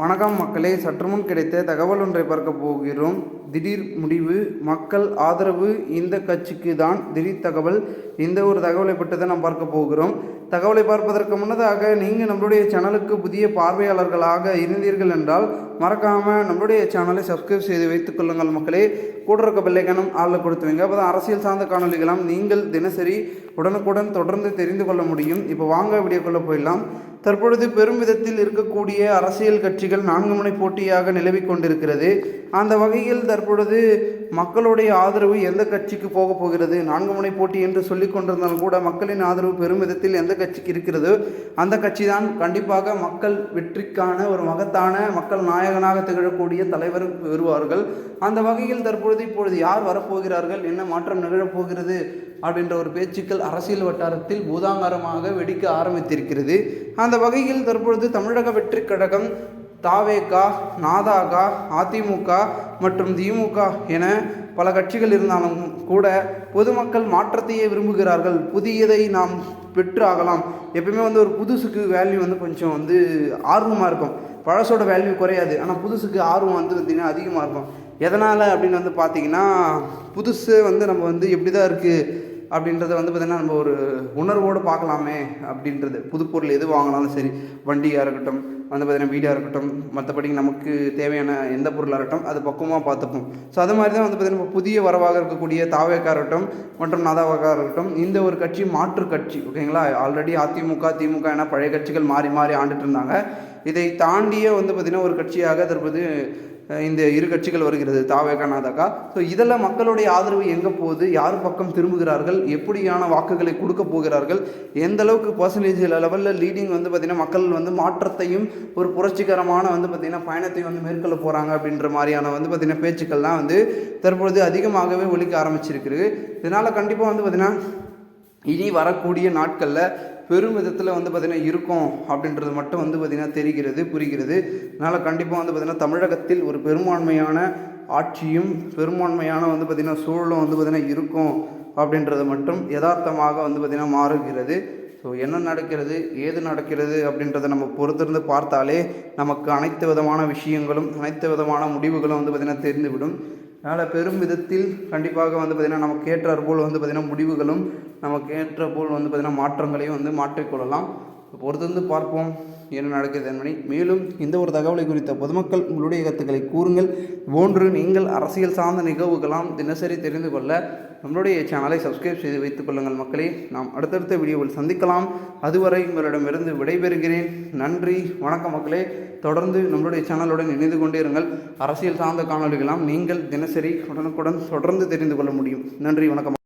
வணக்கம் மக்களே, சற்றுமுன் கிடைத்த தகவல் ஒன்றை பார்க்க போகிறோம். திடீர் முடிவு, மக்கள் ஆதரவு இந்த கட்சிக்கு தான். திடீர் தகவல். இந்த ஒரு தகவலை பற்றி தான் நாம் பார்க்க போகிறோம். தகவலை பார்ப்பதற்கு முன்னதாக நீங்கள் நம்மளுடைய சேனலுக்கு புதிய பார்வையாளர்களாக இருந்தீர்கள் என்றால் மறக்காமல் நம்மளுடைய சேனலை சப்ஸ்கிரைப் செய்து வைத்துக் கொள்ளுங்கள் மக்களே. கூட இருக்க பெல்லைக்கானும் ஆளில் கொடுத்து வைங்க. அப்போ தான் அரசியல் சார்ந்த காணொலிகளாம் நீங்கள் தினசரி உடனுக்குடன் தொடர்ந்து தெரிந்து கொள்ள முடியும். இப்போ வாங்க வீடியோக்குள்ளே போயிடலாம். தற்பொழுது பெரும் விதத்தில் இருக்கக்கூடிய அரசியல் கட்சிகள் 4 முனை போட்டியாக நிலவி கொண்டிருக்கிறது. அந்த வகையில் தற்பொழுது மக்களுடைய ஆதரவு எந்த கட்சிக்கு போக போகிறது? 4 முனை போட்டி என்று சொல்லி கொண்டிருந்தாலும் கூட மக்களின் ஆதரவு பெரும் விதத்தில் எந்த கட்சிக்கு இருக்கிறதோ அந்த கட்சி தான் கண்டிப்பாக மக்கள் வெற்றிக்கான ஒரு மகத்தான மக்கள் நாயகனாக திகழக்கூடிய தலைவர் வருவார்கள். அந்த வகையில் இப்பொழுது யார் வரப்போகிறார்கள், என்ன மாற்றம் நிகழப்போகிறது அப்படின்ற ஒரு பேச்சுக்கள் அரசியல் வட்டாரத்தில் பூதாகாரமாக வெடிக்க ஆரம்பித்திருக்கிறது. அந்த வகையில் தற்பொழுது தமிழக வெற்றி கழகம், தாவேகா, நாதாகா, அதிமுக மற்றும் திமுக என பல கட்சிகள் இருந்தாலும் கூட பொதுமக்கள் மாற்றத்தையே விரும்புகிறார்கள். புதியதை நாம் பெற்று ஆகலாம். எப்பயுமே ஒரு புதுசுக்கு வேல்யூ கொஞ்சம் ஆர்வமாக இருக்கும். பழசோட வேல்யூ குறையாது, ஆனால் புதுசுக்கு ஆர்வம் பார்த்திங்கன்னா அதிகமாக இருக்கும். எதனால் அப்படின்னு பார்த்தீங்கன்னா, புதுசு நம்ம எப்படி தான் இருக்குது அப்படின்றத பார்த்திங்கன்னா நம்ம ஒரு உணர்வோடு பார்க்கலாமே அப்படின்றது. புதுப்பொருள் எது வாங்கினாலும் சரி, வண்டியாக இருக்கட்டும், பார்த்திங்கன்னா வீடாக இருக்கட்டும், மற்றபடி நமக்கு தேவையான எந்த பொருளாக இருக்கட்டும் அது பக்குவமாக பார்த்துப்போம். ஸோ அது மாதிரி தான் பார்த்திங்கன்னா புதிய வரவாக இருக்கக்கூடிய தாவேக்கா இருக்கட்டும் மற்றும் நாதாவாக இருக்கட்டும், இந்த ஒரு கட்சி மாற்று கட்சி. ஓகேங்களா? ஆல்ரெடி அதிமுக, திமுக என பழைய கட்சிகள் மாறி மாறி ஆண்டுட்டு இருந்தாங்க. இதை தாண்டிய பார்த்திங்கன்னா ஒரு கட்சியாக தற்போது இந்த இரு கட்சிகள் வருகிறது, தாவேகா, நாதாகா. ஸோ இதில் மக்களுடைய ஆதரவு எங்கே போகுது, யார் பக்கம் திரும்புகிறார்கள், எப்படியான வாக்குகளை கொடுக்க போகிறார்கள், எந்த அளவுக்கு பர்சன்டேஜ் லெவலில் லீடிங் பார்த்திங்கன்னா மக்கள் மாற்றத்தையும் ஒரு புரட்சிகரமான பார்த்திங்கன்னா பயணத்தையும் மேற்கொள்ள போகிறாங்க அப்படின்ற மாதிரியான பார்த்திங்கன்னா பேச்சுக்கள் தான் தற்பொழுது அதிகமாகவே ஒலிக்க ஆரம்பிச்சிருக்குது. இதனால் கண்டிப்பாக பார்த்திங்கன்னா இனி வரக்கூடிய நாட்களில் பெரும் விதத்தில் பார்த்திங்கன்னா இருக்கும் அப்படின்றது மட்டும் பார்த்திங்கன்னா தெரிகிறது, புரிகிறது. அதனால் கண்டிப்பாக பார்த்திங்கன்னா தமிழகத்தில் ஒரு பெரும்பான்மையான ஆட்சியும் பெரும்பான்மையான பார்த்திங்கன்னா சூழலும் பார்த்திங்கன்னா இருக்கும் அப்படின்றது மட்டும் யதார்த்தமாக பார்த்திங்கன்னா மாறுகிறது. ஸோ என்ன நடக்கிறது, ஏது நடக்கிறது அப்படின்றத நம்ம பொறுத்திருந்து பார்த்தாலே நமக்கு அனைத்து விதமான விஷயங்களும் அனைத்து விதமான முடிவுகளும் பார்த்திங்கன்னா தெரிந்துவிடும். அதனால் பெரும் விதத்தில் கண்டிப்பாக பார்த்திங்கன்னா நமக்கு ஏற்றார் போல் பார்த்திங்கன்னா முடிவுகளும் நமக்கு ஏற்ற போல் பார்த்திங்கன்னா மாற்றங்களையும் மாற்றிக்கொள்ளலாம். பொறுத்திருந்து பார்ப்போம் என்ன நடக்குது என்பதை. மேலும் இந்த ஒரு தகவலை குறித்த பொதுமக்கள் உங்களுடைய கருத்துக்களை கூறுங்கள். போன்று நீங்கள் அரசியல் சார்ந்த நிகழ்வுகளாம் தினசரி தெரிந்து கொள்ள நம்மளுடைய சேனலை சப்ஸ்கிரைப் செய்து வைத்துக் கொள்ளுங்கள் மக்களே. நாம் அடுத்தடுத்த வீடியோவில் சந்திக்கலாம். அதுவரை உங்களிடமிருந்து விடைபெறுகிறேன். நன்றி, வணக்கம் மக்களே. தொடர்ந்து நம்மளுடைய சேனலுடன் இணைந்து கொண்டே இருங்கள். அரசியல் சார்ந்த காணொலிகளாம் நீங்கள் தினசரி உடனுக்குடன் தொடர்ந்து தெரிந்து கொள்ள முடியும். நன்றி, வணக்கம்.